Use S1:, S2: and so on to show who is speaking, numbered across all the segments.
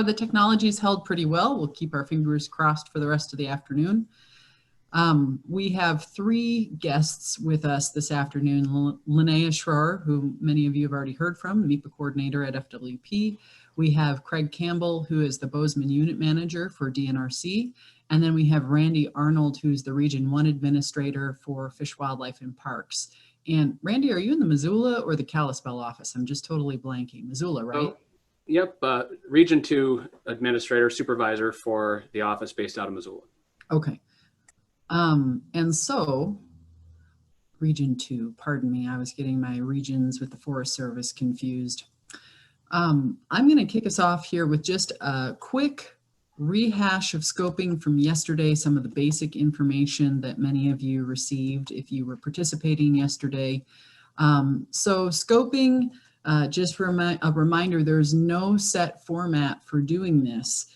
S1: The technology's held pretty well. We'll keep our fingers crossed for the rest of the afternoon. We have three guests with us this afternoon. Linnea Schroer, who many of you have already heard from, MEPA coordinator at FWP. We have Craig Campbell, who is the Bozeman unit manager for DNRC. And then we have Randy Arnold, who's the Region 1 administrator for Fish, Wildlife, and Parks. And Randy, are you in the Missoula or the Kalispell office? I'm just totally blanking. Missoula, right?
S2: Oh, yep, Region 2 administrator, supervisor for the office based out of Missoula.
S1: Okay. And so, Region 2, pardon me, I was getting my regions with the Forest Service confused. I'm going to kick us off here with just a quick rehash of scoping from yesterday, some of the basic information that many of you received if you were participating yesterday. So scoping, just for a reminder, there's no set format for doing this.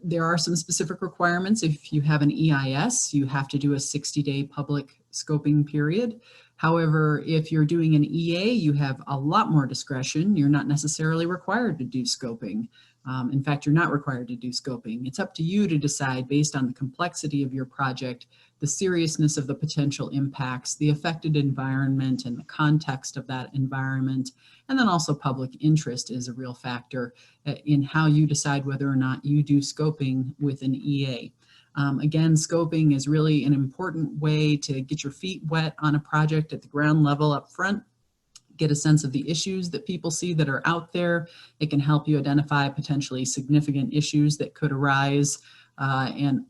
S1: There are some specific requirements. If you have an EIS, you have to do a 60-day public scoping period. However, if you're doing an EA, you have a lot more discretion. You're not necessarily required to do scoping. In fact, you're not required to do scoping. It's up to you to decide based on the complexity of your project, the seriousness of the potential impacts, the affected environment and the context of that environment, and then also public interest is a real factor in how you decide whether or not you do scoping with an EA. Again, scoping is really an important way to get your feet wet on a project at the ground level up front, get a sense of the issues that people see that are out there. It can help you identify potentially significant issues that could arise and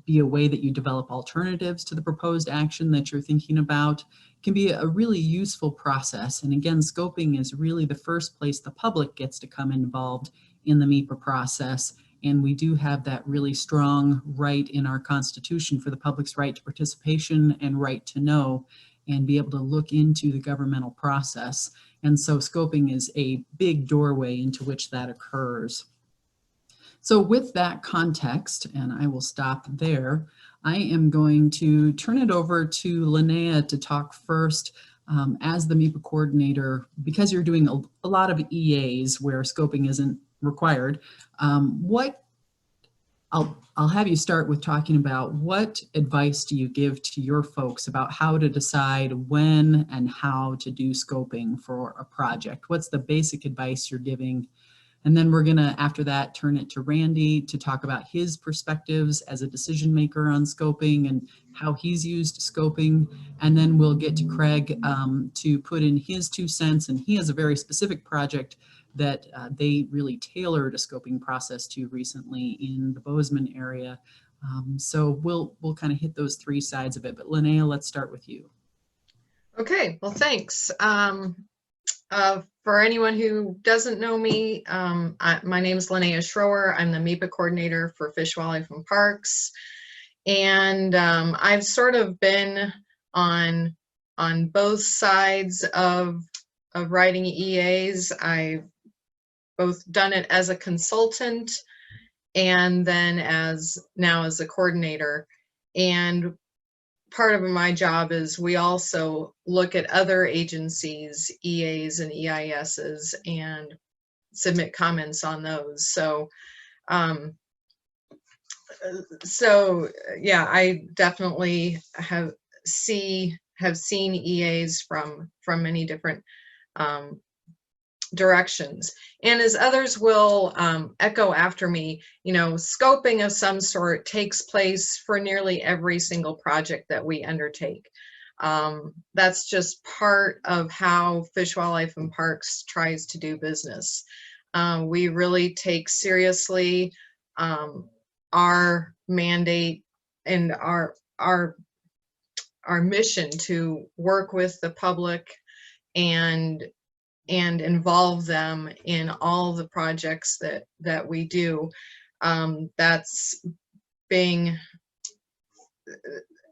S1: be a way that you develop alternatives to the proposed action that you're thinking about. It can be a really useful process. And again, scoping is really the first place the public gets to come involved in the MEPA process. And we do have that really strong right in our Constitution for the public's right to participation and right to know and be able to look into the governmental process. And so scoping is a big doorway into which that occurs. So with that context, and I will stop there, I am going to turn it over to Linnea to talk first as the MEPA coordinator, because you're doing a lot of EAs where scoping isn't required. I'll have you start with talking about what advice do you give to your folks about how to decide when and how to do scoping for a project? What's the basic advice you're giving? And then we're gonna, after that, turn it to Randy to talk about his perspectives as a decision maker on scoping and how he's used scoping. And then we'll get to Craig to put in his 2 cents, and he has a very specific project that they really tailored a scoping process to recently in the Bozeman area. So we'll kind of hit those 3 sides of it. But Linnea, let's start with you.
S3: Okay, well, thanks. For anyone who doesn't know me, my name is Linnea Schroer. I'm the MEPA coordinator for Fish, Wildlife, and Parks. And I've sort of been on both sides of writing EAs. I've both done it as a consultant and then now as a coordinator. And part of my job is we also look at other agencies' EAs and EISs and submit comments on those. So, yeah, I definitely have seen EAs from many different directions. And as others will echo after me, you know, scoping of some sort takes place for nearly every single project that we undertake. That's just part of how Fish, Wildlife, and Parks tries to do business. We really take seriously our mandate and our mission to work with the public and involve them in all the projects that we do.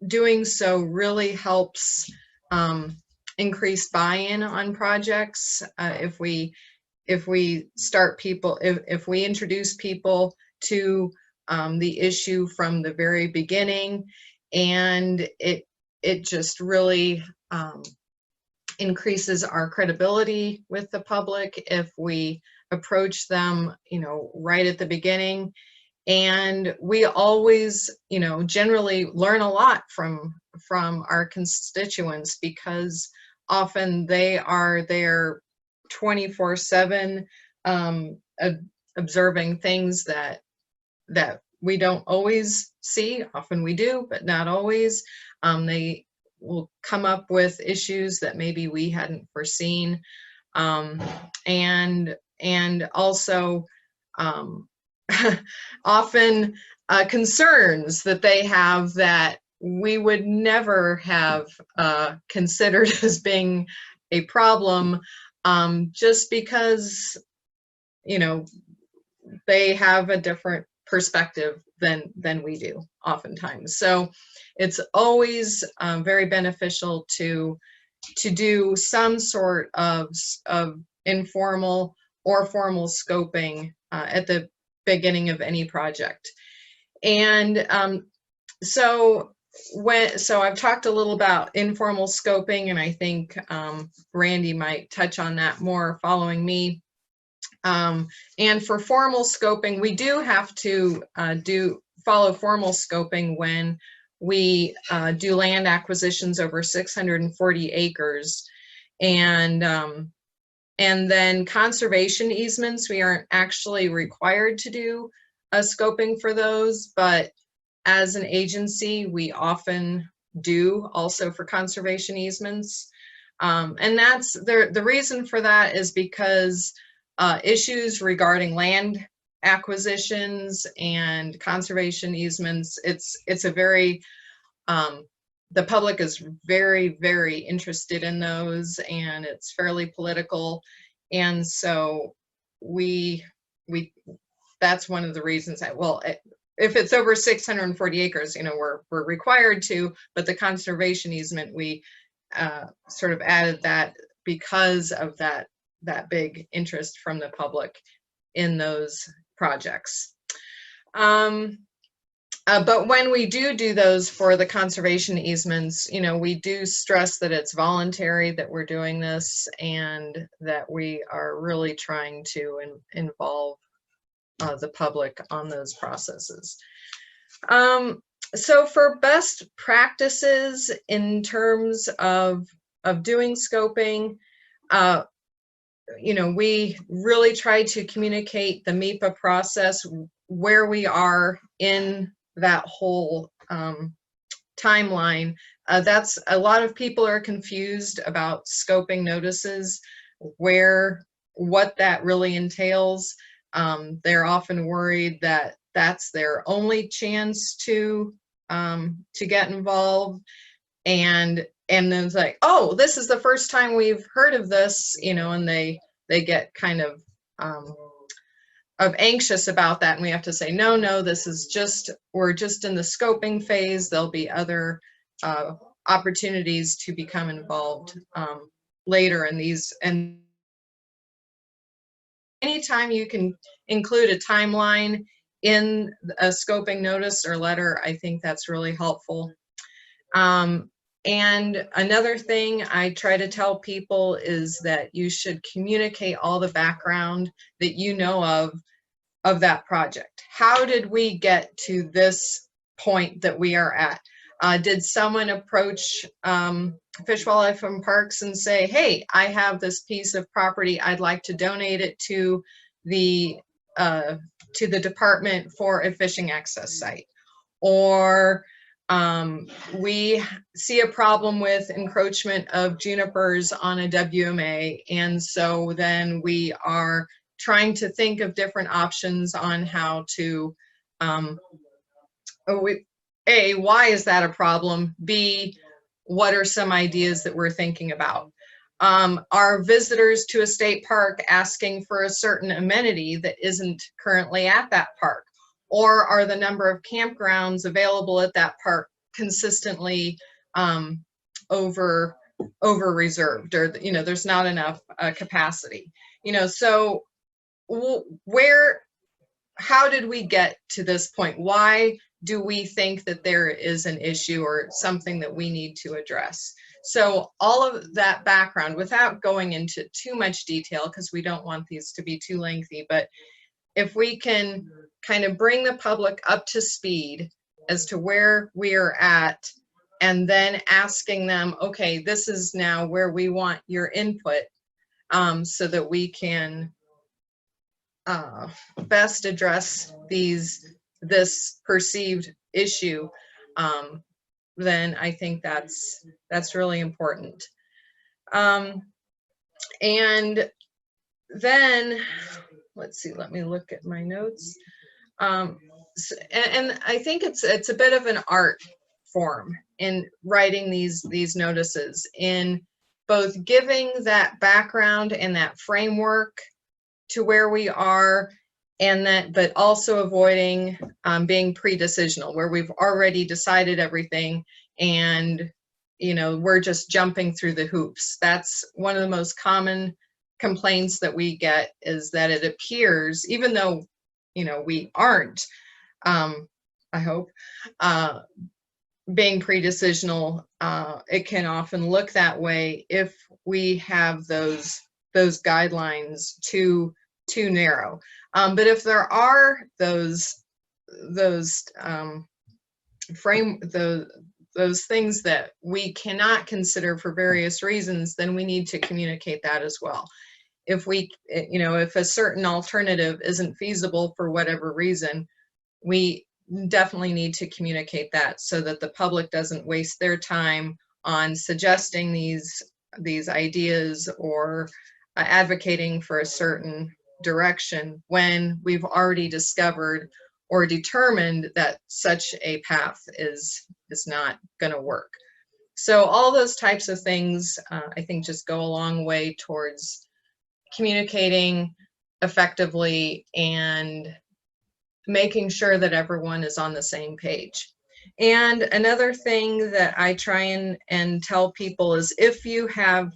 S3: Doing so really helps increase buy-in on projects. If we introduce people to the issue from the very beginning, and it just really increases our credibility with the public if we approach them, right at the beginning. And we always, generally learn a lot from our constituents, because often they are there 24/7, observing things that we don't always see. Often we do, but not always. They will come up with issues that maybe we hadn't foreseen, and also often concerns that they have that we would never have considered as being a problem, just because they have a different perspective than we do oftentimes. So it's always very beneficial to do some sort of informal or formal scoping at the beginning of any project. And so I've talked a little about informal scoping, and I think Randy might touch on that more following me. And for formal scoping, we do have to follow formal scoping when we do land acquisitions over 640 acres. And then conservation easements, we aren't actually required to do a scoping for those, but as an agency, we often do also for conservation easements. And that's the reason for that is because issues regarding land acquisitions and conservation easements, it's a very, the public is very, very interested in those, and it's fairly political. And so that's one of the reasons that, well, if it's over 640 acres, we're required to, but the conservation easement, we sort of added that because of that big interest from the public in those projects. But when we do those for the conservation easements, we do stress that it's voluntary, that we're doing this, and that we are really trying to involve the public on those processes. So for best practices in terms of doing scoping, we really try to communicate the MEPA process, where we are in that whole timeline. That's a lot of people are confused about scoping notices, what that really entails. They're often worried that that's their only chance to get involved, and then it's like, oh, this is the first time we've heard of this, and they get kind of anxious about that, and we have to say, no, this is we're just in the scoping phase. There'll be other opportunities to become involved later in these. And anytime you can include a timeline in a scoping notice or letter, I think that's really helpful. And another thing I try to tell people is that you should communicate all the background that you know of that project. How did we get to this point that we are at? Did someone approach Fish, Wildlife, and Parks and say, hey, I have this piece of property, I'd like to donate it to the department for a fishing access site? Or we see a problem with encroachment of junipers on a WMA, and so then we are trying to think of different options on how to, A, why is that a problem? B, what are some ideas that we're thinking about? Are visitors to a state park asking for a certain amenity that isn't currently at that park? Or are the number of campgrounds available at that park consistently over reserved, or there's not enough capacity? So how did we get to this point? Why do we think that there is an issue or something that we need to address? So all of that background, without going into too much detail, because we don't want these to be too lengthy, but if we can kind of bring the public up to speed as to where we are at, and then asking them, okay, this is now where we want your input, so that we can best address this perceived issue, then I think that's really important. And then, let's see, let me look at my notes. And I think it's a bit of an art form in writing these notices, in both giving that background and that framework to where we are, and that, but also avoiding being pre-decisional, where we've already decided everything and we're just jumping through the hoops. That's one of the most common complaints that we get, is that it appears, even though we aren't, I hope, being pre-decisional, it can often look that way if we have those guidelines too narrow. But if there are those things that we cannot consider for various reasons, then we need to communicate that as well. If if a certain alternative isn't feasible for whatever reason, we definitely need to communicate that, so that the public doesn't waste their time on suggesting these ideas or advocating for a certain direction, when we've already discovered or determined that such a path is not going to work. So all those types of things, I think, just go a long way towards communicating effectively and making sure that everyone is on the same page. And another thing that I try and tell people is, if you have,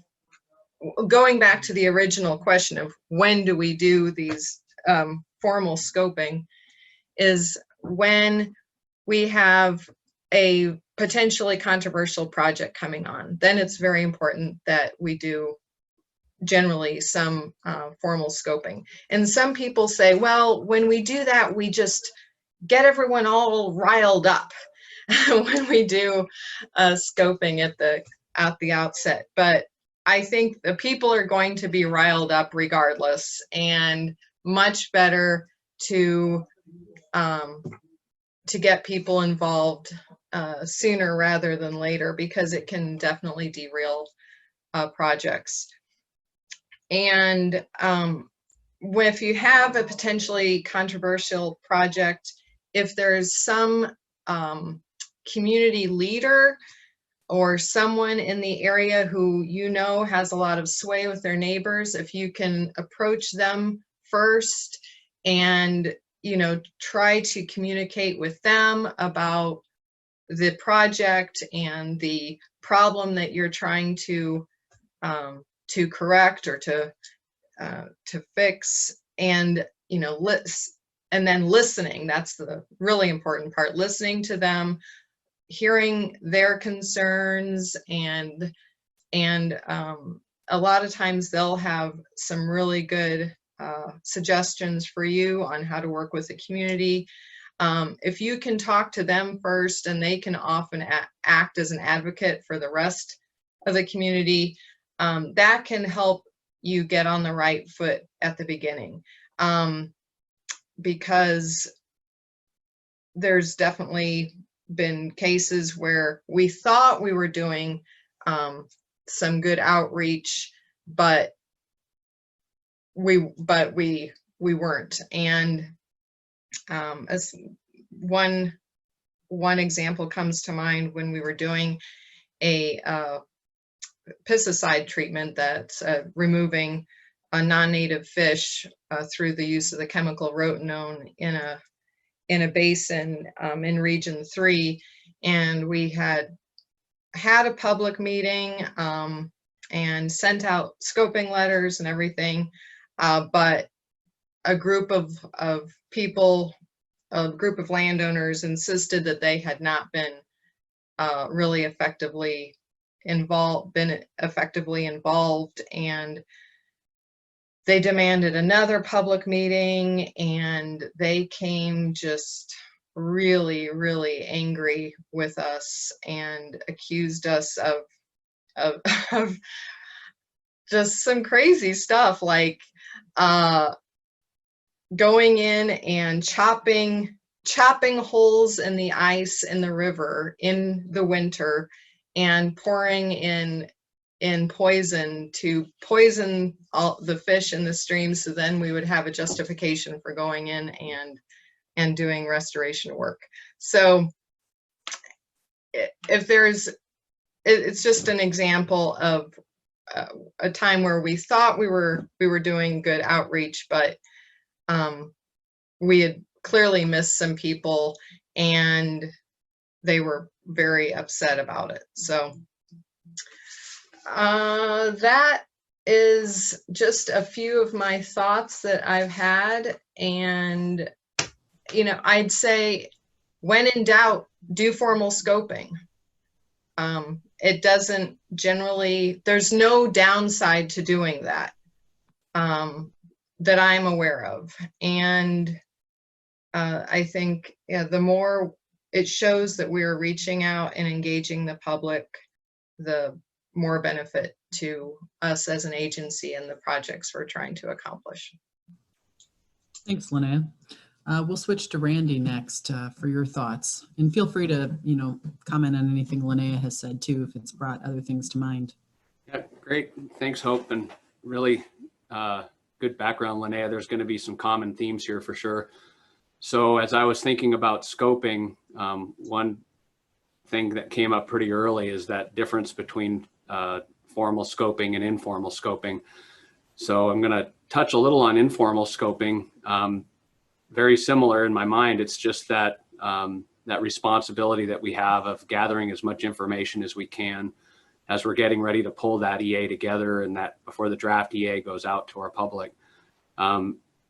S3: going back to the original question of when do we do these formal scoping, is when we have a potentially controversial project coming on, then it's very important that we do generally some formal scoping. And some people say, well, when we do that, we just get everyone all riled up when we do scoping at the outset. But I think the people are going to be riled up regardless, and much better to get people involved sooner rather than later, because it can definitely derail projects. And if you have a potentially controversial project, if there's some community leader or someone in the area who has a lot of sway with their neighbors, if you can approach them first and try to communicate with them about the project and the problem that you're trying to correct or to fix, and and then listening. That's the really important part, listening to them, hearing their concerns, and a lot of times they'll have some really good suggestions for you on how to work with the community. If you can talk to them first, and they can often act as an advocate for the rest of the community, that can help you get on the right foot at the beginning, because there's definitely been cases where we thought we were doing some good outreach, but we weren't. And as one example comes to mind, when we were doing a pesticide treatment that's removing a non-native fish through the use of the chemical rotenone in a basin in Region 3, and we had a public meeting and sent out scoping letters and everything, but a group of people, a group of landowners, insisted that they had not been really effectively been effectively involved, and they demanded another public meeting, and they came just really, really angry with us and accused us of, of just some crazy stuff, like going in and chopping holes in the ice in the river in the winter and pouring in poison to poison all the fish in the stream, so then we would have a justification for going in and doing restoration work. So if there's, it's just an example of a time where we thought we were doing good outreach, but we had clearly missed some people, and they were very upset about it. So that is just a few of my thoughts that I've had. And, you know, I'd say when in doubt, do formal scoping. It doesn't generally, there's no downside to doing that, that I'm aware of. And I think, yeah, the more it shows that we're reaching out and engaging the public, the more benefit to us as an agency and the projects we're trying to accomplish.
S1: Thanks, Linnea. We'll switch to Randy next for your thoughts, and feel free to, you know, comment on anything Linnea has said too, if it's brought other things to mind.
S2: Yeah, great. Thanks, Hope, and really good background, Linnea. There's going to be some common themes here for sure. So as I was thinking about scoping, one thing that came up pretty early is that difference between formal scoping and informal scoping. So I'm going to touch a little on informal scoping. Very similar in my mind. It's just that that responsibility that we have of gathering as much information as we can as we're getting ready to pull that EA together, and that before the draft EA goes out to our public.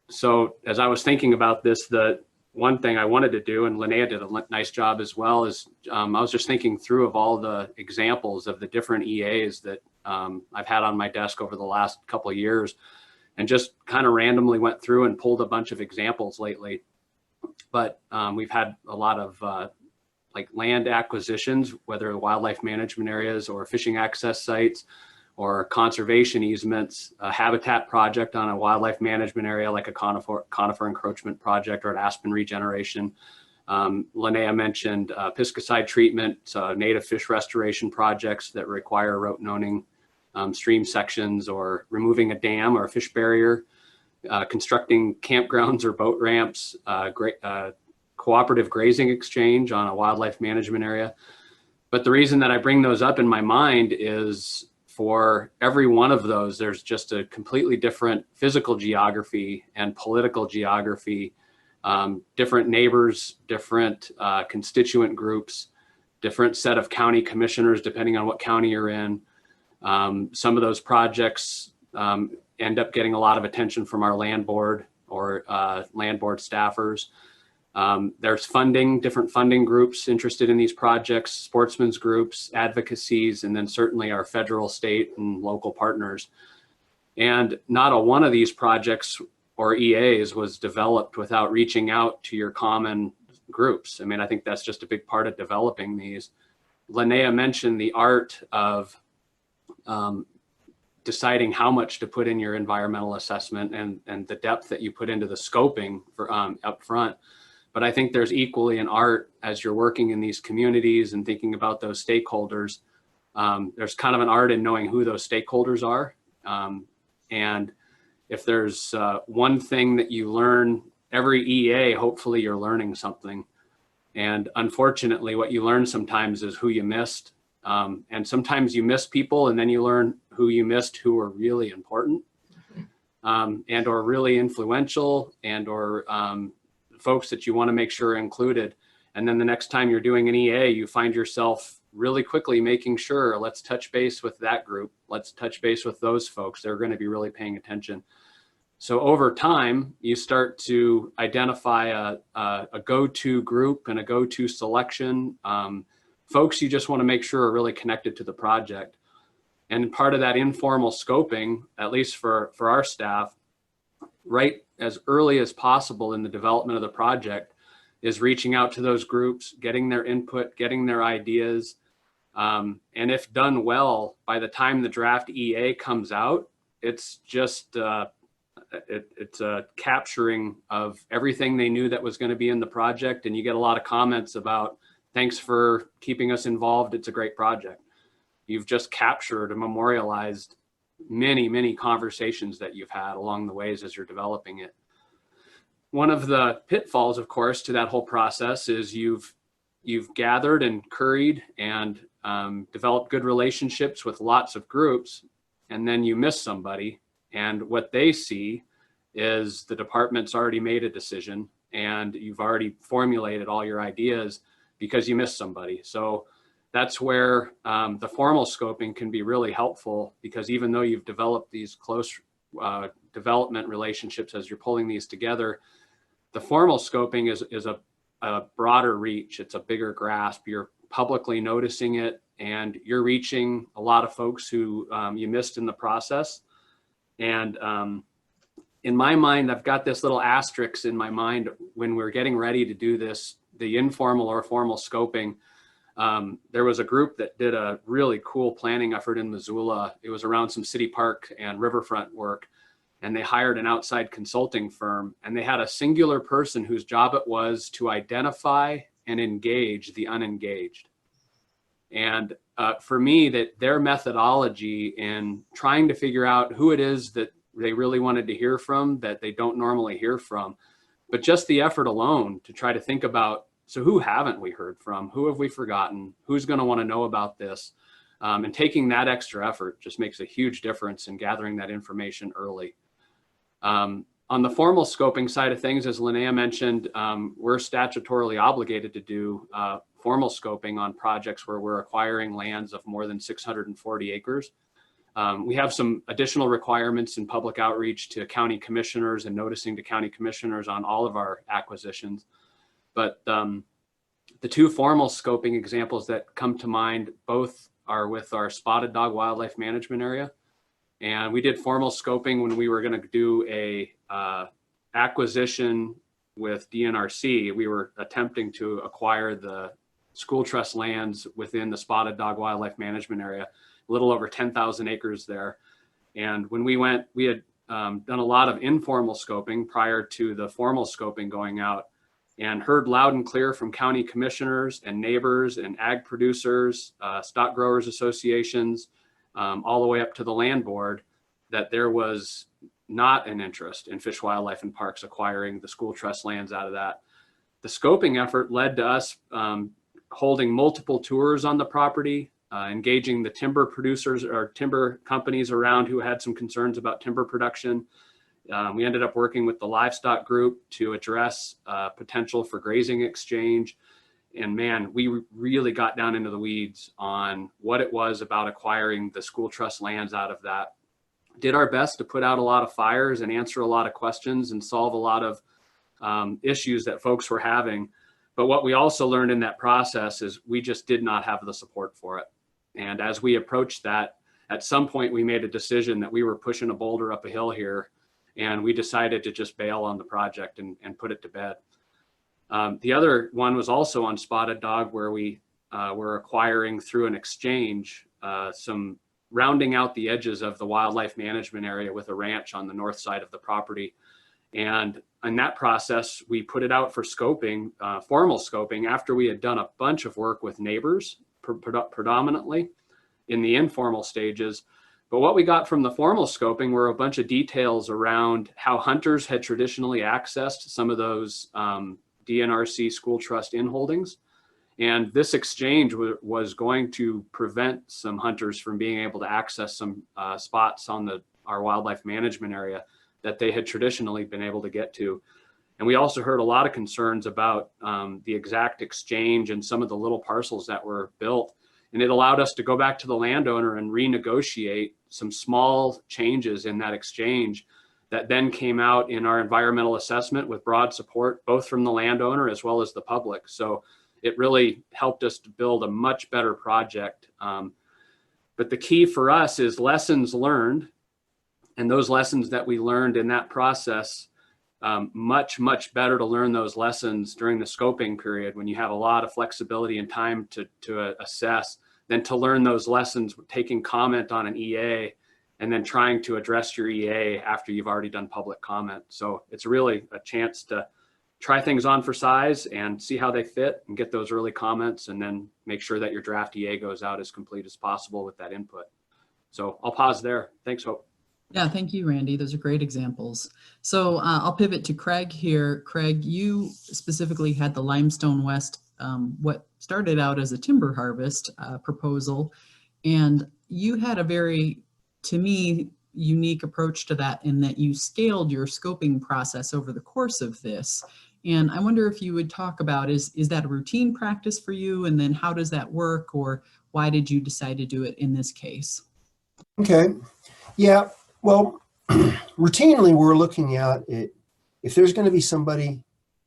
S2: So as I was thinking about this, the one thing I wanted to do, and Linnea did a nice job as well, is I was just thinking through of all the examples of the different EAs that I've had on my desk over the last couple of years, and just kind of randomly went through and pulled a bunch of examples lately. But we've had a lot of like land acquisitions, whether wildlife management areas or fishing access sites or conservation easements, a habitat project on a wildlife management area like a conifer encroachment project or an aspen regeneration. Linnea mentioned piscicide treatment, native fish restoration projects that require rote noning stream sections, or removing a dam or a fish barrier, constructing campgrounds or boat ramps, cooperative grazing exchange on a wildlife management area. But the reason that I bring those up in my mind is for every one of those, there's just a completely different physical geography and political geography, different neighbors, different constituent groups, different set of county commissioners, depending on what county you're in. Some of those projects end up getting a lot of attention from our land board or land board staffers. There's funding, different funding groups interested in these projects, sportsmen's groups, advocacies, and then certainly our federal, state, and local partners. And not a one of these projects or EAs was developed without reaching out to your common groups. I mean, I think that's just a big part of developing these. Linnea mentioned the art of deciding how much to put in your environmental assessment and the depth that you put into the scoping for up front. But I think there's equally an art as you're working in these communities and thinking about those stakeholders. There's kind of an art in knowing who those stakeholders are. And if there's one thing that you learn every EA, hopefully you're learning something. And unfortunately, what you learn sometimes is who you missed. And sometimes you miss people, and then you learn who you missed, who are really important and or really influential, and or folks that you want to make sure are included. And then the next time you're doing an EA, you find yourself really quickly making sure, let's touch base with that group. Let's touch base with those folks. They're going to be really paying attention. So over time, you start to identify a go-to group and a go-to selection folks you just want to make sure are really connected to the project. And part of that informal scoping, at least for our staff, right as early as possible in the development of the project, is reaching out to those groups, getting their input, getting their ideas. And if done well, by the time the draft EA comes out, it's just, it's a capturing of everything they knew that was going to be in the project. And you get a lot of comments about, thanks for keeping us involved. It's a great project. You've just captured and memorialized many, many conversations that you've had along the ways as you're developing it. One of the pitfalls, of course, to that whole process is you've gathered and curried and developed good relationships with lots of groups, and then you miss somebody, and what they see is the department's already made a decision and you've already formulated all your ideas because you missed somebody. So that's where the formal scoping can be really helpful, because even though you've developed these close development relationships as you're pulling these together, the formal scoping is a broader reach. It's a bigger grasp. You're publicly noticing it, and you're reaching a lot of folks who you missed in the process. And in my mind, I've got this little asterisk in my mind when we're getting ready to do this, the informal or formal scoping. There was a group that did a really cool planning effort in Missoula. It was around some city park and riverfront work, and they hired an outside consulting firm, and they had a singular person whose job it was to identify and engage the unengaged. And for me, that their methodology in trying to figure out who it is that they really wanted to hear from that they don't normally hear from, but just the effort alone to try to think about, so who haven't we heard from? Who have we forgotten? Who's going to want to know about this? And taking that extra effort just makes a huge difference in gathering that information early. On the formal scoping side of things, as Linnea mentioned, we're statutorily obligated to do formal scoping on projects where we're acquiring lands of more than 640 acres. We have some additional requirements in public outreach to county commissioners and noticing to county commissioners on all of our acquisitions. But the two formal scoping examples that come to mind both are with our Spotted Dog Wildlife Management Area. And we did formal scoping when we were going to do a acquisition with DNRC. We were attempting to acquire the school trust lands within the Spotted Dog Wildlife Management Area, a little over 10,000 acres there. And when we went, we had done a lot of informal scoping prior to the formal scoping going out, and heard loud and clear from county commissioners and neighbors and ag producers, stock growers associations, all the way up to the land board, that there was not an interest in Fish, Wildlife, and Parks acquiring the school trust lands out of that. The scoping effort led to us holding multiple tours on the property, engaging the timber producers or timber companies around who had some concerns about timber production. We ended up working with the livestock group to address potential for grazing exchange. And man, we really got down into the weeds on what it was about acquiring the school trust lands out of that. Did our best to put out a lot of fires and answer a lot of questions and solve a lot of issues that folks were having. But what we also learned in that process is we just did not have the support for it. And as we approached that, at some point we made a decision that we were pushing a boulder up a hill here, and we decided to just bail on the project and put it to bed. The other one was also on Spotted Dog, where we were acquiring through an exchange some rounding out the edges of the wildlife management area with a ranch on the north side of the property. And in that process, we put it out for scoping, formal scoping, after we had done a bunch of work with neighbors, predominantly in the informal stages. But what we got from the formal scoping were a bunch of details around how hunters had traditionally accessed some of those DNRC school trust inholdings. And this exchange was going to prevent some hunters from being able to access some spots on our wildlife management area that they had traditionally been able to get to. And we also heard a lot of concerns about the exact exchange and some of the little parcels that were built. And it allowed us to go back to the landowner and renegotiate some small changes in that exchange that then came out in our environmental assessment with broad support, both from the landowner as well as the public. So it really helped us to build a much better project. But the key for us is lessons learned, and those lessons that we learned in that process, much better to learn those lessons during the scoping period when you have a lot of flexibility and time to assess, than to learn those lessons taking comment on an EA and then trying to address your EA after you've already done public comment. So it's really a chance to try things on for size and see how they fit and get those early comments, and then make sure that your draft EA goes out as complete as possible with that input. So I'll pause there. Thanks, Hope.
S1: Yeah, thank you, Randy. Those are great examples. So I'll pivot to Craig here. Craig, you specifically had the Limestone West, what started out as a timber harvest proposal, and you had a very, to me, unique approach to that in that you scaled your scoping process over the course of this. And I wonder if you would talk about, is that a routine practice for you? And then how does that work? Or why did you decide to do it in this case?
S4: Okay. Yeah. Well, routinely we're looking at it. If there's going to be somebody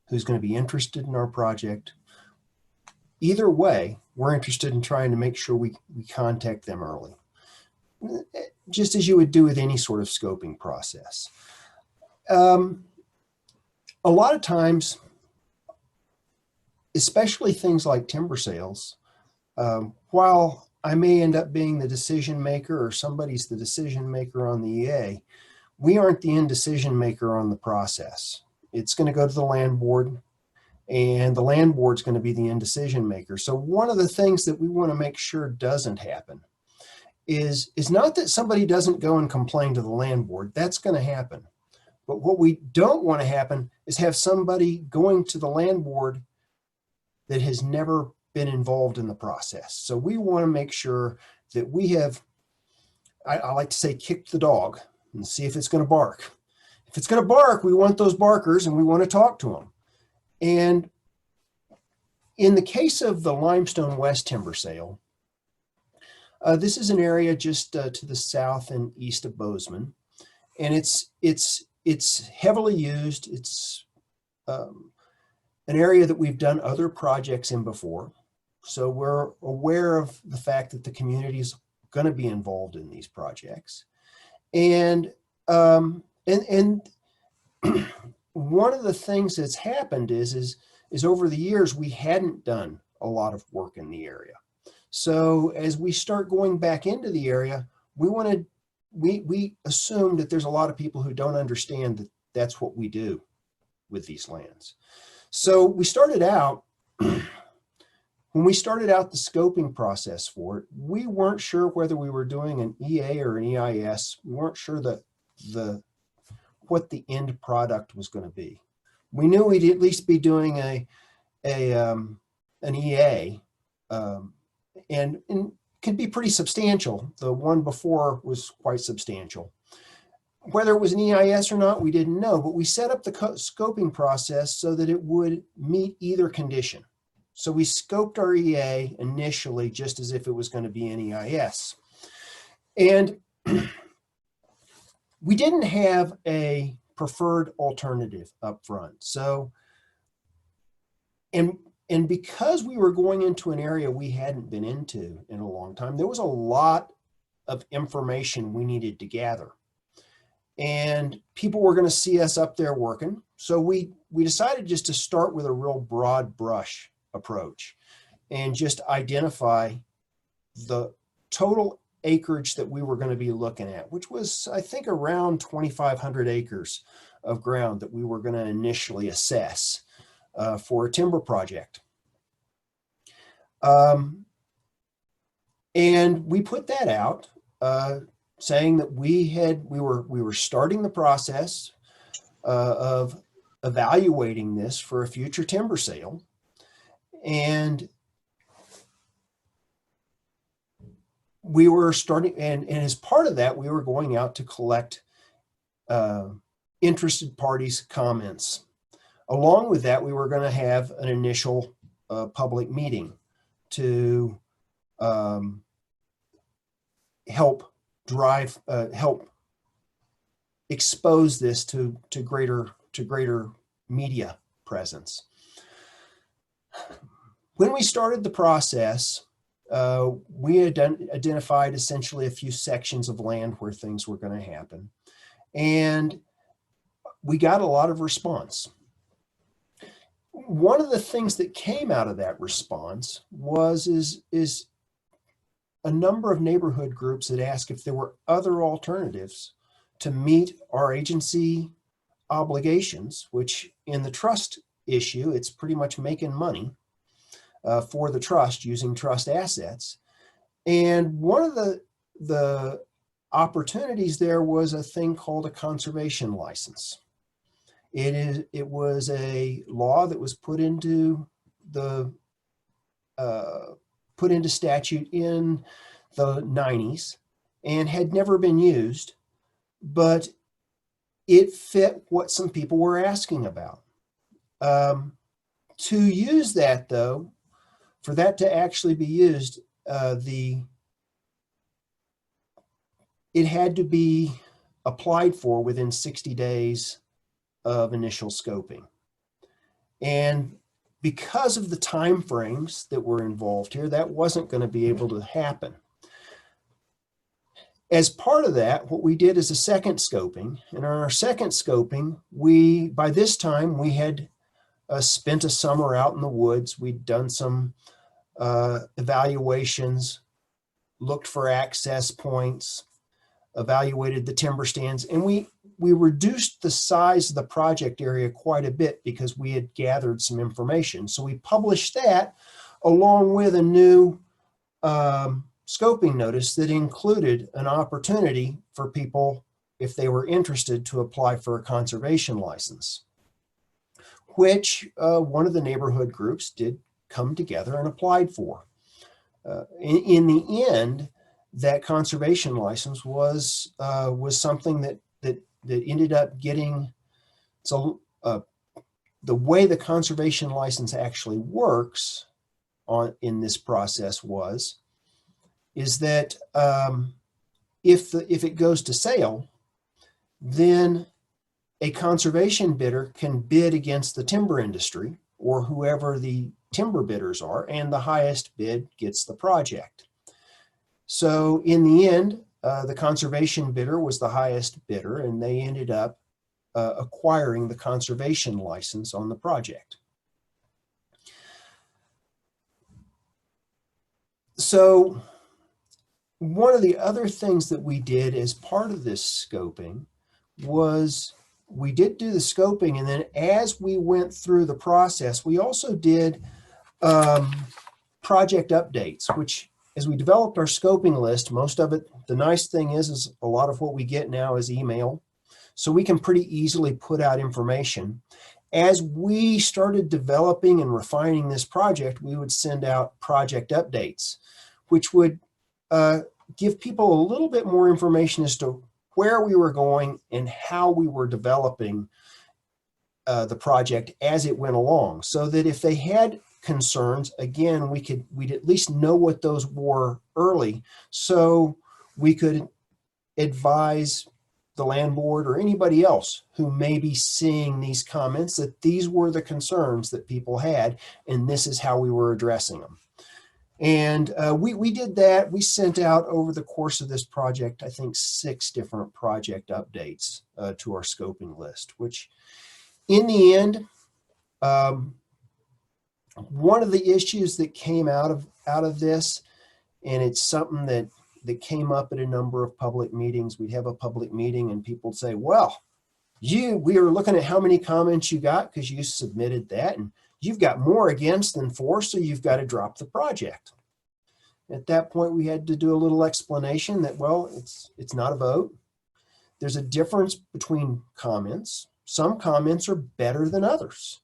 S4: who's going to be interested in our project, either way, we're interested in trying to make sure we contact them early, just as you would do with any sort of scoping process. A lot of times, especially things like timber sales, while I may end up being the decision maker or somebody's the decision maker on the EA, we aren't the end decision maker on the process. It's going to go to the land board, and the land board's going to be the end decision maker. So one of the things that we want to make sure doesn't happen is not that somebody doesn't go and complain to the land board. That's going to happen. But what we don't want to happen is have somebody going to the land board that has never been involved in the process. So we want to make sure that we have, I like to say, kicked the dog and see if it's going to bark. If it's going to bark, we want those barkers and we want to talk to them. And in the case of the Limestone West timber sale, this is an area just to the south and east of Bozeman, and it's heavily used. It's an area that we've done other projects in before. So we're aware of the fact that the community is going to be involved in these projects. And one of the things that's happened is over the years, we hadn't done a lot of work in the area. So as we start going back into the area, we assume that there's a lot of people who don't understand that that's what we do with these lands. So we started out, when we started out the scoping process for it, we weren't sure whether we were doing an EA or an EIS. We weren't sure what the end product was going to be. We knew we'd at least be doing an EA, and could be pretty substantial. The one before was quite substantial. Whether it was an EIS or not, we didn't know, but we set up the scoping process so that it would meet either condition. So we scoped our EA initially just as if it was going to be an EIS. And we didn't have a preferred alternative up front. So, and because we were going into an area we hadn't been into in a long time, there was a lot of information we needed to gather. And people were going to see us up there working. So we decided just to start with a real broad brush approach and just identify the total acreage that we were going to be looking at, which was, I think, around 2,500 acres of ground that we were going to initially assess for a timber project. And we put that out, saying that we were starting the process of evaluating this for a future timber sale. And we were starting, and as part of that, we were going out to collect interested parties' comments. Along with that, we were going to have an initial public meeting to help expose this to greater media presence. When we started the process, we had identified essentially a few sections of land where things were going to happen. And we got a lot of response. One of the things that came out of that response is a number of neighborhood groups that asked if there were other alternatives to meet our agency obligations, which in the trust issue, it's pretty much making money for the trust using trust assets. And one of the opportunities there was a thing called a conservation license. It was a law that was put into statute in the 90s and had never been used, but it fit what some people were asking about. To use that, though, for that to actually be used, it had to be applied for within 60 days of initial scoping. And because of the time frames that were involved here, that wasn't going to be able to happen. As part of that, what we did is a second scoping. And on our second scoping, by this time, we had spent a summer out in the woods. We'd done some evaluations, looked for access points, evaluated the timber stands, and we reduced the size of the project area quite a bit because we had gathered some information. So we published that along with a new scoping notice that included an opportunity for people, if they were interested, to apply for a conservation license, which one of the neighborhood groups did come together and applied for. In the end, that conservation license was something that ended up getting, so the way the conservation license actually works in this process is that if it goes to sale, then a conservation bidder can bid against the timber industry or whoever the timber bidders are, and the highest bid gets the project. So in the end, the conservation bidder was the highest bidder, and they ended up acquiring the conservation license on the project. So one of the other things that we did as part of this scoping was we did do the scoping, and then as we went through the process, we also did project updates, which as we developed our scoping list, most of it, the nice thing is a lot of what we get now is email. So we can pretty easily put out information. As we started developing and refining this project, we would send out project updates, which would give people a little bit more information as to where we were going and how we were developing the project as it went along, so that if they had concerns, again, we'd at least know what those were early, so we could advise the land board or anybody else who may be seeing these comments that these were the concerns that people had, and this is how we were addressing them. And we did that. We sent out over the course of this project, I think 6 different project updates to our scoping list, which in the end, one of the issues that came out of this, and it's something that came up at a number of public meetings. We'd have a public meeting and people would say, well, we were looking at how many comments you got because you submitted that, and you've got more against than for, so you've got to drop the project. At that point, we had to do a little explanation that, well, it's not a vote. There's a difference between comments. Some comments are better than others.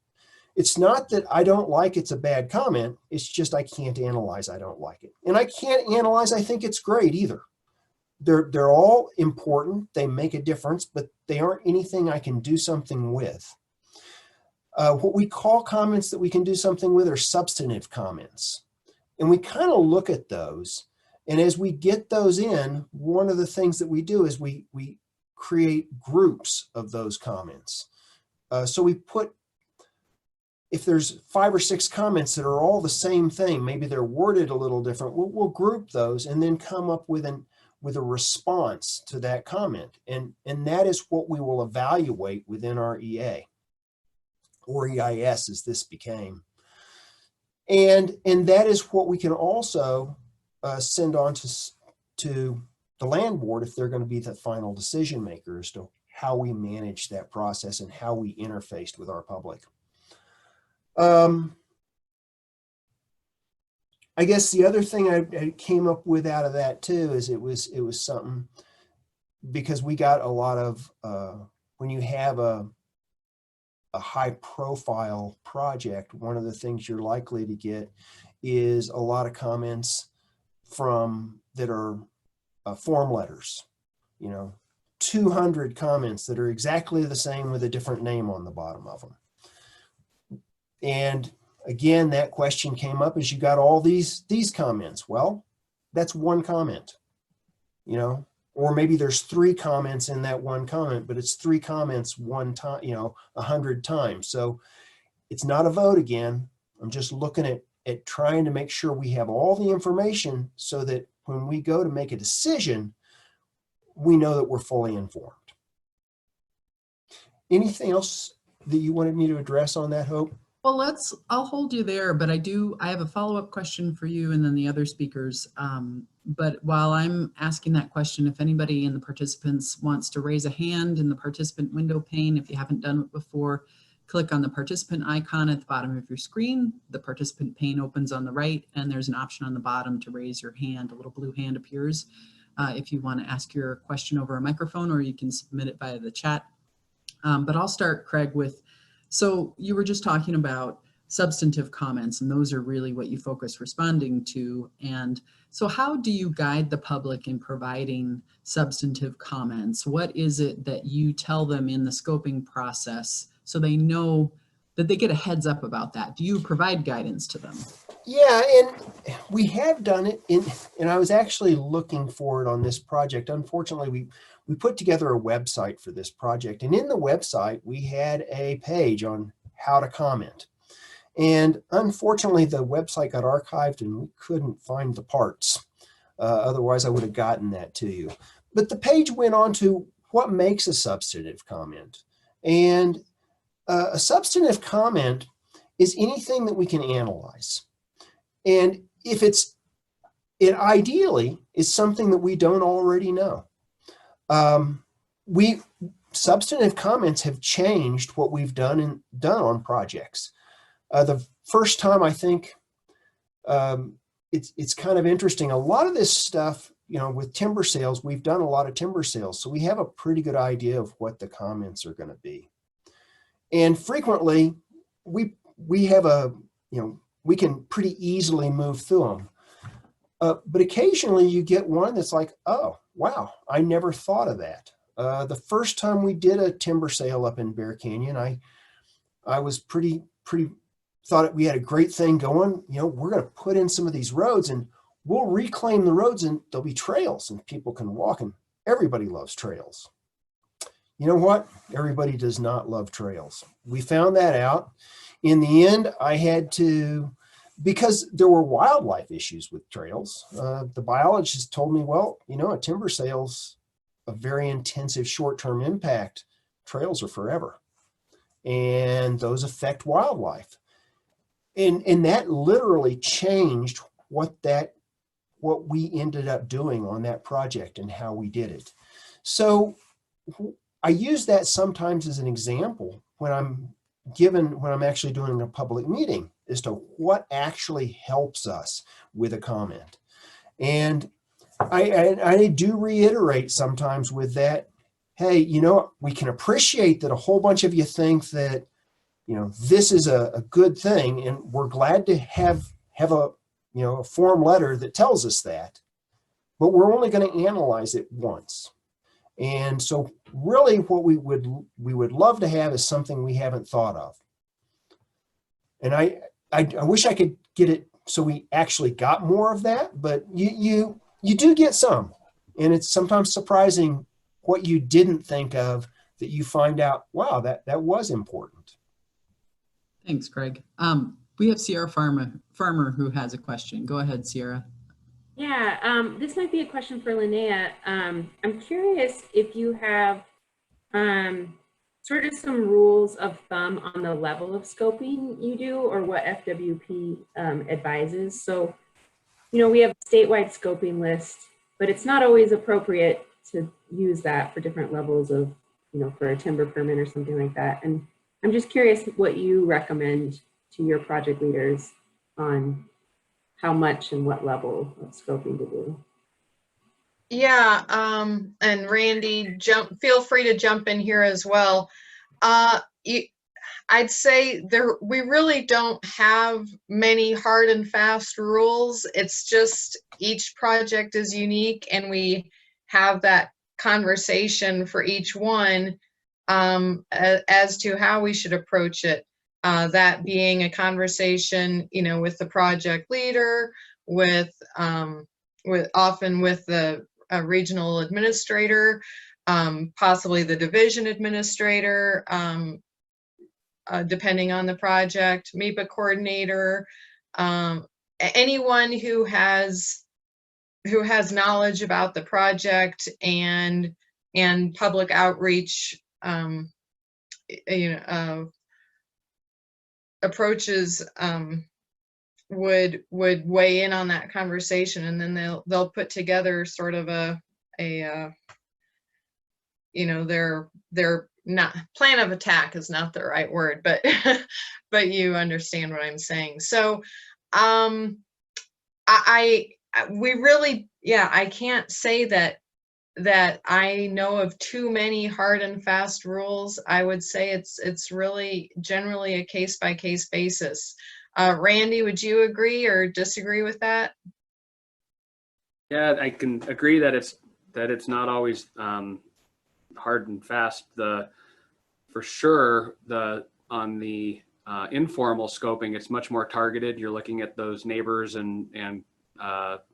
S4: It's not that I don't like it's a bad comment. It's just I can't analyze I don't like it. And I can't analyze I think it's great either. They're all important. They make a difference, but they aren't anything I can do something with. What we call comments that we can do something with are substantive comments. And we kind of look at those. And as we get those in, one of the things that we do is we create groups of those comments. So we put if there's 5 or 6 comments that are all the same thing, maybe they're worded a little different, we'll group those and then come up with a response to that comment. And that is what we will evaluate within our EA, or EIS as this became. And that is what we can also send on to the land board if they're going to be the final decision maker as to how we manage that process and how we interface with our public. I guess the other thing I came up with out of that too is it was something, because we got a lot of when you have a high profile project, one of the things you're likely to get is a lot of comments that are form letters, 200 comments that are exactly the same with a different name on the bottom of them. And again, that question came up as you got all these comments. Well, that's one comment, or maybe there's 3 comments in that one comment, but it's 3 comments one time, 100 times. So it's not a vote again. I'm just looking at trying to make sure we have all the information so that when we go to make a decision, we know that we're fully informed. Anything else that you wanted me to address on that, Hope?
S1: Well, I'll hold you there, but I have a follow-up question for you and then the other speakers. But while I'm asking that question, if anybody in the participants wants to raise a hand in the participant window pane, if you haven't done it before, click on the participant icon at the bottom of your screen. The participant pane opens on the right, and there's an option on the bottom to raise your hand. A little blue hand appears if you want to ask your question over a microphone, or you can submit it via the chat. But I'll start, Craig, with, so you were just talking about substantive comments, and those are really what you focus responding to. And so how do you guide the public in providing substantive comments? What is it that you tell them in the scoping process so they know that they get a heads up about that? Do you provide guidance to them?
S4: Yeah, and we have done it and I was actually looking for it on this project. Unfortunately, we put together a website for this project, and in the website we had a page on how to comment. And unfortunately, the website got archived and we couldn't find the parts. Otherwise, I would have gotten that to you. But the page went on to what makes a substantive comment. And a substantive comment is anything that we can analyze. And if it ideally is something that we don't already know. Substantive comments have changed what we've done on projects. The first time, I think, it's kind of interesting. A lot of this stuff, with timber sales, we've done a lot of timber sales, so we have a pretty good idea of what the comments are going to be. And frequently, we have we can pretty easily move through them. But occasionally you get one that's like, oh, wow, I never thought of that. The first time we did a timber sale up in Bear Canyon, I was pretty thought we had a great thing going. We're going to put in some of these roads and we'll reclaim the roads and there'll be trails and people can walk, and everybody loves trails. You know what? Everybody does not love trails. We found that out. In the end, I had to, because there were wildlife issues with trails, the biologist told me, well, a timber sale's a very intensive short-term impact. Trails are forever. And those affect wildlife. And that literally changed what we ended up doing on that project and how we did it. So I use that sometimes as an example when I'm actually doing a public meeting as to what actually helps us with a comment. And I do reiterate sometimes with that, hey, we can appreciate that a whole bunch of you think that, this is a good thing, and we're glad to have a form letter that tells us that, but we're only going to analyze it once. And so really what we would love to have is something we haven't thought of. And I wish I could get it so we actually got more of that, but you do get some. And it's sometimes surprising what you didn't think of that you find out, wow, that was important.
S1: Thanks, Craig. We have Sierra Farmer who has a question. Go ahead, Sierra.
S5: Yeah, this might be a question for Linnea. I'm curious if you have sort of some rules of thumb on the level of scoping you do, or what FWP advises. So, you know, we have a statewide scoping list, but it's not always appropriate to use that for different levels of, you know, for a timber permit or something like that. And I'm just curious what you recommend to your project leaders on how much and what level of scoping to do.
S3: Yeah, and Randy, feel free to jump in here as well. I'd say we really don't have many hard and fast rules. It's just each project is unique, and we have that conversation for each one as to how we should approach it. That being a conversation, you know, with the project leader, often with the regional administrator, possibly the division administrator, depending on the project, MEPA coordinator, anyone who has knowledge about the project and public outreach, approaches would weigh in on that conversation, and then they'll put together sort of a you know, their not plan of attack is not the right word, but but you understand what I'm saying. So we really, I can't say that I know of too many hard and fast rules. I would say it's really generally a case by case basis. Randy, would you agree or disagree with that?
S2: Yeah, I can agree that it's not always hard and fast. For sure, on the informal scoping, it's much more targeted. You're looking at those neighbors and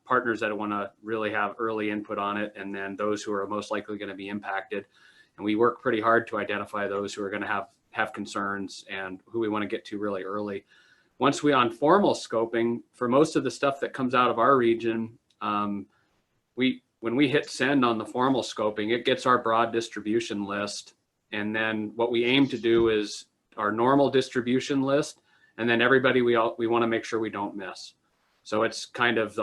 S2: partners that want to really have early input on it, and then those who are most likely going to be impacted. And we work pretty hard to identify those who are going to have concerns and who we want to get to really early. Once we on formal scoping, for most of the stuff that comes out of our region, when we hit send on the formal scoping, it gets our broad distribution list. And then what we aim to do is our normal distribution list, and then everybody we want to make sure we don't miss. So it's kind of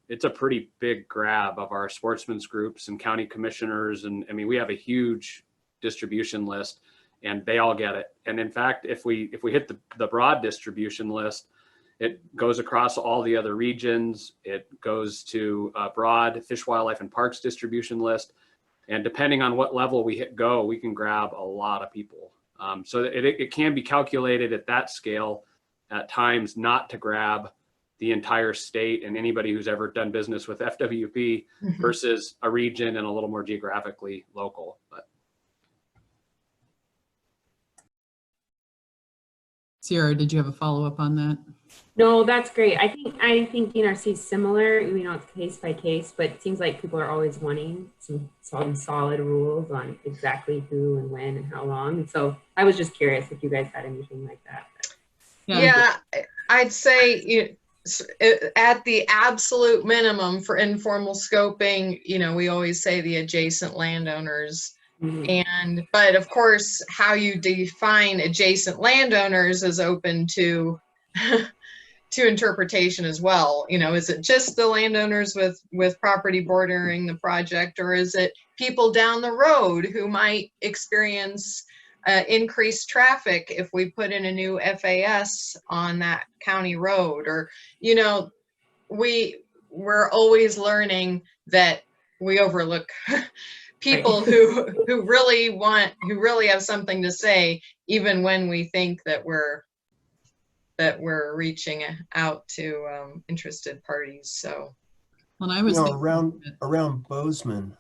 S2: it's a pretty big grab of our sportsmen's groups and county commissioners. And I mean, we have a huge distribution list, and they all get it. And in fact, if we hit the broad distribution list, it goes across all the other regions. It goes to a broad Fish, Wildlife, and Parks distribution list. And depending on what level we hit go, we can grab a lot of people. So it can be calculated at that scale at times not to grab the entire state and anybody who's ever done business with FWP versus a region and a little more geographically local. But
S1: Sierra, did you have a follow-up on that?
S5: No, that's great. I think DNRC is similar. You know, it's case by case, but it seems like people are always wanting some solid rules on exactly who and when and how long. And so I was just curious if you guys had anything like that.
S3: Yeah, I'd say at the absolute minimum for informal scoping, you know, we always say the adjacent landowners. But of course, how you define adjacent landowners is open to interpretation as well. You know, is it just the landowners with property bordering the project, or is it people down the road who might experience increased traffic if we put in a new FAS on that county road? Or, you know, we're always learning that we overlook people who really have something to say, even when we think that we're reaching out to interested parties. So,
S1: when I was
S4: around Bozeman,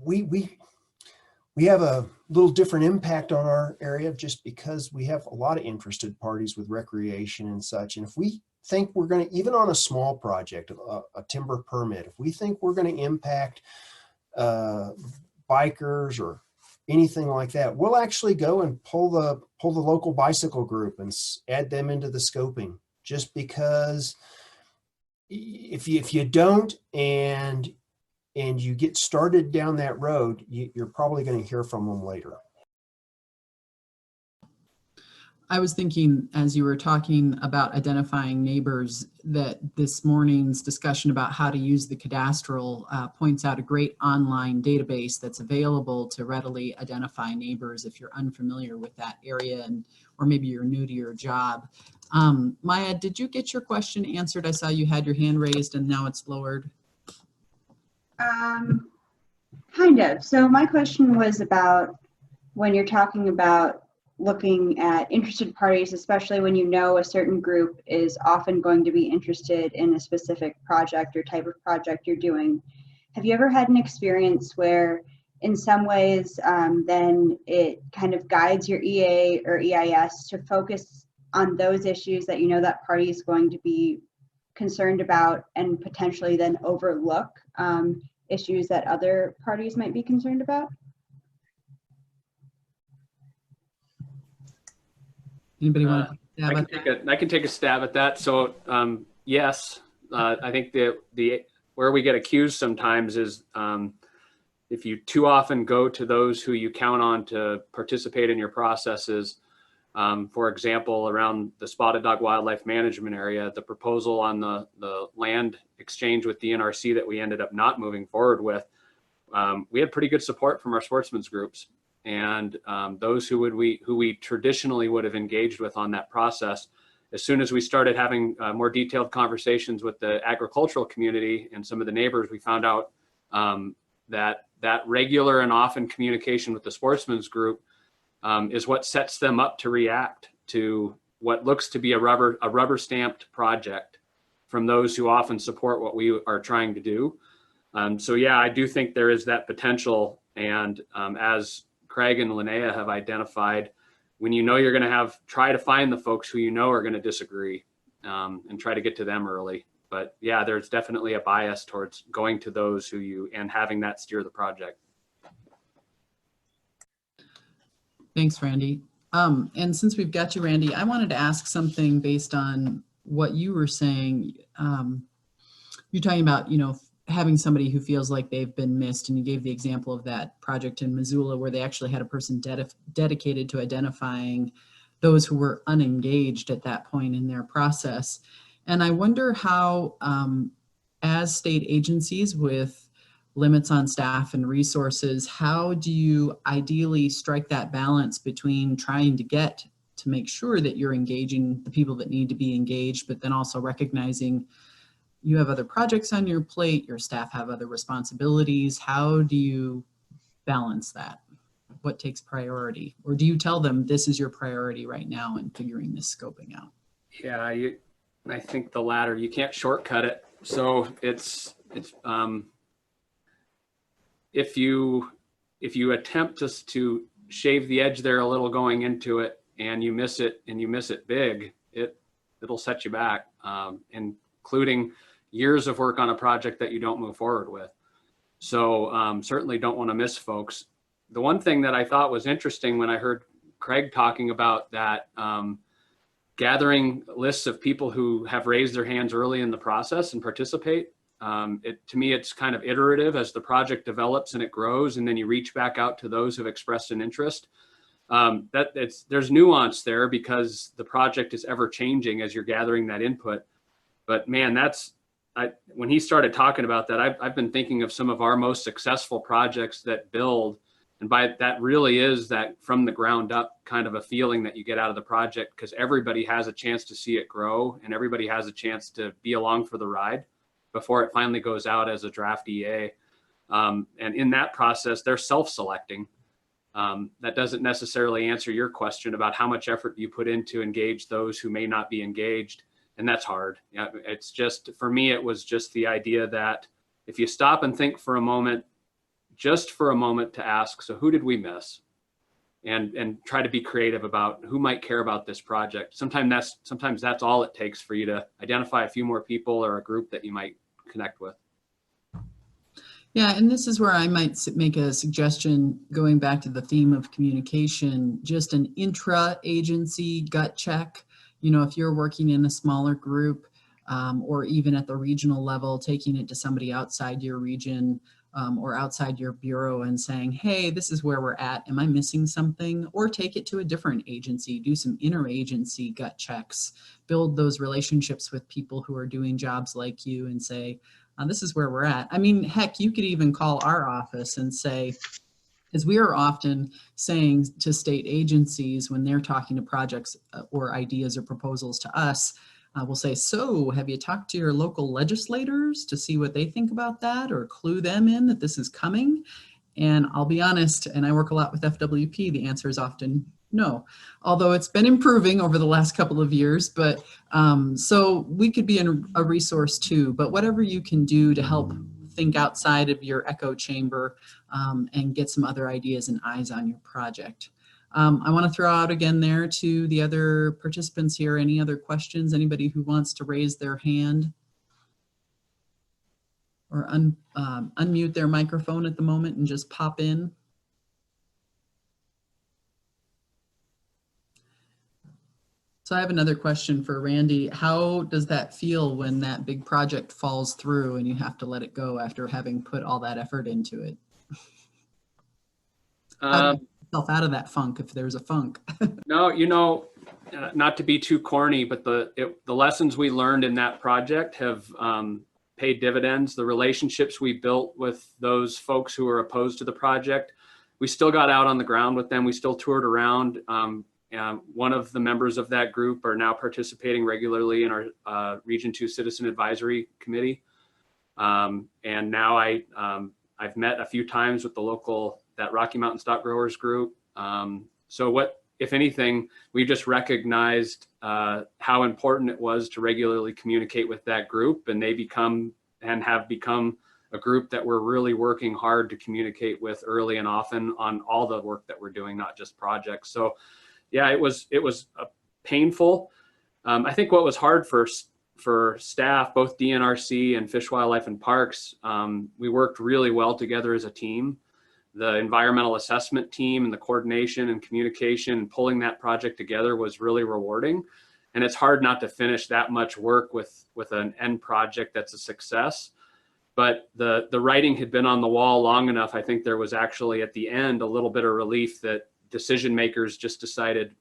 S4: we have a little different impact on our area just because we have a lot of interested parties with recreation and such. And if we think we're going to, even on a small project, a timber permit, if we think we're going to impact bikers or anything like that, we'll actually go and pull the local bicycle group and add them into the scoping, just because if you don't and you get started down that road, you're probably going to hear from them later.
S1: I was thinking, as you were talking about identifying neighbors, that this morning's discussion about how to use the cadastral points out a great online database that's available to readily identify neighbors if you're unfamiliar with that area, or maybe you're new to your job. Maya, did you get your question answered? I saw you had your hand raised and now it's lowered.
S6: Kind of. So my question was about when you're talking about looking at interested parties, especially when you know a certain group is often going to be interested in a specific project or type of project you're doing. Have you ever had an experience where in some ways then it kind of guides your EA or EIS to focus on those issues that you know that party is going to be concerned about, and potentially then overlook issues that other parties might be concerned about?
S1: Anybody want to take a stab at that?
S2: I can take a stab at that. So yes, I think the where we get accused sometimes is if you too often go to those who you count on to participate in your processes. For example, around the Spotted Dog Wildlife Management Area, the proposal on the land exchange with the NRC that we ended up not moving forward with, we had pretty good support from our sportsmen's groups. And those who we traditionally would have engaged with on that process, as soon as we started having more detailed conversations with the agricultural community and some of the neighbors, we found out that regular and often communication with the sportsmen's group is what sets them up to react to what looks to be a rubber stamped project from those who often support what we are trying to do. So yeah, I do think there is that potential. And as Craig and Linnea have identified, when you know you're going to try to find the folks who you know are going to disagree and try to get to them early. But yeah, there's definitely a bias towards going to those and having that steer the project.
S1: Thanks, Randy. And since we've got you, Randy, I wanted to ask something based on what you were saying. You're talking about, having somebody who feels like they've been missed, and you gave the example of that project in Missoula where they actually had a person dedicated to identifying those who were unengaged at that point in their process. And I wonder how, as state agencies with limits on staff and resources, how do you ideally strike that balance between trying to make sure that you're engaging the people that need to be engaged, but then also recognizing you have other projects on your plate, your staff have other responsibilities. How do you balance that? What takes priority? Or do you tell them this is your priority right now in figuring this scoping out?
S2: Yeah, I think the latter. You can't shortcut it. So it's if you attempt to shave the edge there a little going into it, and you miss it big, it'll set you back, including years of work on a project that you don't move forward with. So certainly don't want to miss folks. The one thing that I thought was interesting when I heard Craig talking about that, gathering lists of people who have raised their hands early in the process and participate. To me, it's kind of iterative as the project develops and it grows, and then you reach back out to those who've expressed an interest. There's nuance there because the project is ever changing as you're gathering that input. But man, when he started talking about that, I've been thinking of some of our most successful projects that build, and by that really is that from the ground up kind of a feeling that you get out of the project, because everybody has a chance to see it grow and everybody has a chance to be along for the ride before it finally goes out as a draft EA. And in that process, they're self-selecting. That doesn't necessarily answer your question about how much effort you put in to engage those who may not be engaged. And that's hard. Yeah, it's just, for me, it was just the idea that if you stop and think for a moment, just for a moment to ask, so who did we miss? And try to be creative about who might care about this project. Sometimes that's all it takes for you to identify a few more people or a group that you might connect with.
S1: Yeah, and this is where I might make a suggestion, going back to the theme of communication, just an intra-agency gut check. You know, if you're working in a smaller group, or even at the regional level, taking it to somebody outside your region, or outside your bureau and saying, hey, this is where we're at. Am I missing something? Or take it to a different agency, do some interagency gut checks, build those relationships with people who are doing jobs like you and say, this is where we're at. I mean, heck, you could even call our office and say, because we are often saying to state agencies when they're talking to projects or ideas or proposals to us, we'll say, so have you talked to your local legislators to see what they think about that, or clue them in that this is coming? And I'll be honest, and I work a lot with FWP, the answer is often no, although it's been improving over the last couple of years. But so we could be a resource too, but whatever you can do to help think outside of your echo chamber and get some other ideas and eyes on your project. I want to throw out again there to the other participants here, any other questions, anybody who wants to raise their hand or unmute their microphone at the moment and just pop in. So I have another question for Randy. How does that feel when that big project falls through and you have to let it go after having put all that effort into it? How do you get yourself out of that funk, if there's a funk?
S2: No, you know, not to be too corny, but the lessons we learned in that project have paid dividends. The relationships we built with those folks who were opposed to the project, we still got out on the ground with them. We still toured around. One of the members of that group are now participating regularly in our Region 2 Citizen Advisory Committee. And now I've met a few times with the local, that Rocky Mountain Stock Growers group. So what, if anything, we just recognized how important it was to regularly communicate with that group, and they have become a group that we're really working hard to communicate with early and often on all the work that we're doing, not just projects. So yeah, it was painful. I think what was hard for staff, both DNRC and Fish, Wildlife and Parks, we worked really well together as a team. The environmental assessment team and the coordination and communication and pulling that project together was really rewarding. And it's hard not to finish that much work with an end project that's a success. But the writing had been on the wall long enough. I think there was actually at the end a little bit of relief that decision makers just decided,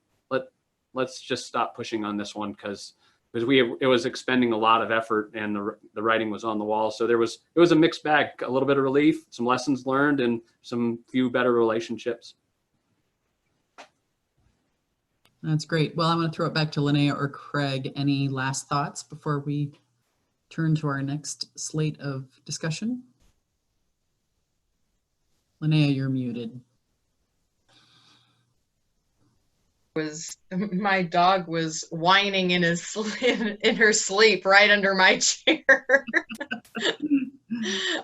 S2: let's just stop pushing on this one, because it was expending a lot of effort and the writing was on the wall. So it was a mixed bag, a little bit of relief, some lessons learned, and some few better relationships.
S1: That's great. Well, I'm going to throw it back to Linnea or Craig. Any last thoughts before we turn to our next slate of discussion? Linnea, you're muted.
S3: My dog was whining in her sleep right under my chair.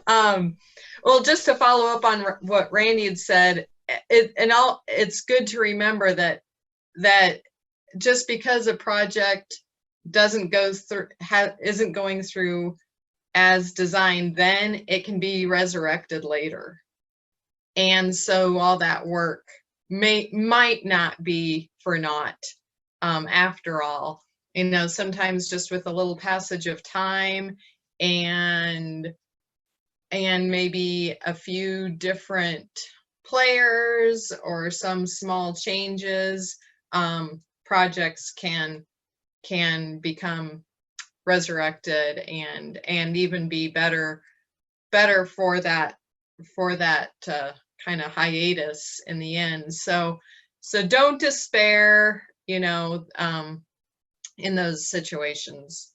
S3: Well, just to follow up on what Randy had said, it's good to remember that just because a project isn't going through as designed, then it can be resurrected later. And so all that work might not be for naught after all. You know, sometimes just with a little passage of time and maybe a few different players or some small changes, projects can become resurrected and even be better for that kind of hiatus in the end. So don't despair, you know, in those situations.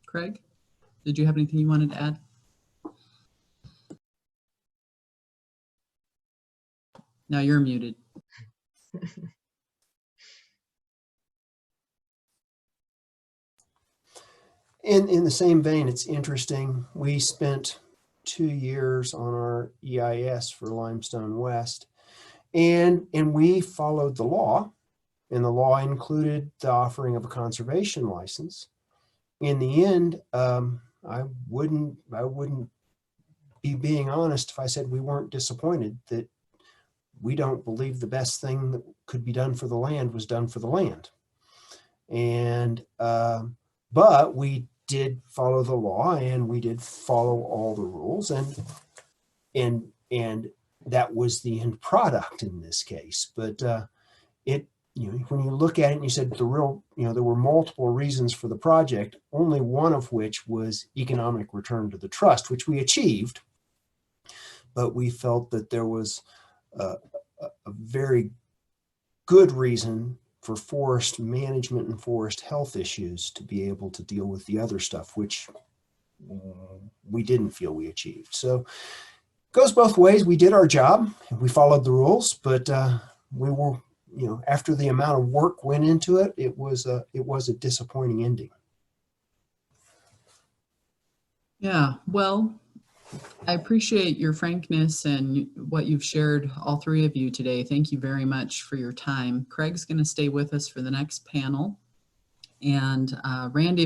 S1: Craig, did you have anything you wanted to add? Now you're muted.
S4: In the same vein, it's interesting. We spent 2 years on our EIS for Limestone West, and we followed the law, and the law included the offering of a conservation license. In the end, I wouldn't be being honest if I said we weren't disappointed that we don't believe the best thing that could be done for the land was done for the land. And, but we did follow the law and we did follow all the rules, and that was the end product in this case. But when you look at it and you said there were multiple reasons for the project, only one of which was economic return to the trust, which we achieved. But we felt that there was a very good reason for forest management and forest health issues to be able to deal with the other stuff, which we didn't feel we achieved. So it goes both ways. We did our job and we followed the rules, but we were, after the amount of work went into it, it was a disappointing ending.
S1: Yeah, well, I appreciate your frankness and what you've shared, all three of you today. Thank you very much for your time. Craig's going to stay with us for the next panel. And Randy,